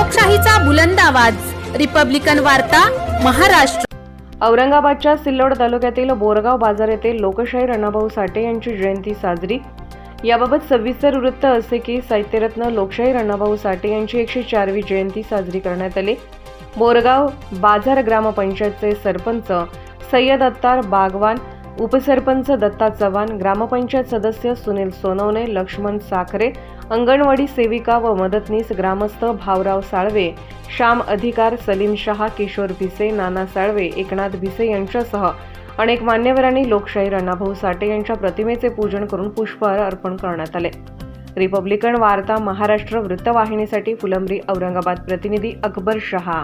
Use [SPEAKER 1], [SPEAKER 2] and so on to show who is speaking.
[SPEAKER 1] लोकशाहीचा बुलंद आवाज, रिपब्लिकन वार्ता, महाराष्ट्र।
[SPEAKER 2] औरंगाबादच्या सिल्लोड तालुक्यातील बोरगाव बाजार येथे लोकशाहीर अण्णाभाऊ साठे यांची जयंती साजरी। याबाबत सविस्तर वृत्त असे की साहित्यरत्न लोकशाहीर अण्णाभाऊ साठे यांची 104वी जयंती साजरी करण्यात आली। बोरगाव बाजार ग्रामपंचायतचे सरपंच सय्यद अत्तार बागवान, उपसरपंच दत्ता चव्हाण, ग्रामपंचायत सदस्य सुनील सोनवणे, लक्ष्मण साखरे, अंगणवाडी सेविका व मदतनीस, ग्रामस्थ भावराव साळवे, श्याम अधिकार, सलीम शहा, किशोर भिसे, नाना साळवे, एकनाथ भिसे यांच्यासह अनेक मान्यवरांनी लोकशाहीर अण्णाभाऊ साठे यांच्या प्रतिमेचे पूजन करून पुष्पहार अर्पण करण्यात आले। रिपब्लिकन वार्ता महाराष्ट्र वृत्तवाहिनीसाठी फुलंब्री औरंगाबाद प्रतिनिधी अकबर शहा।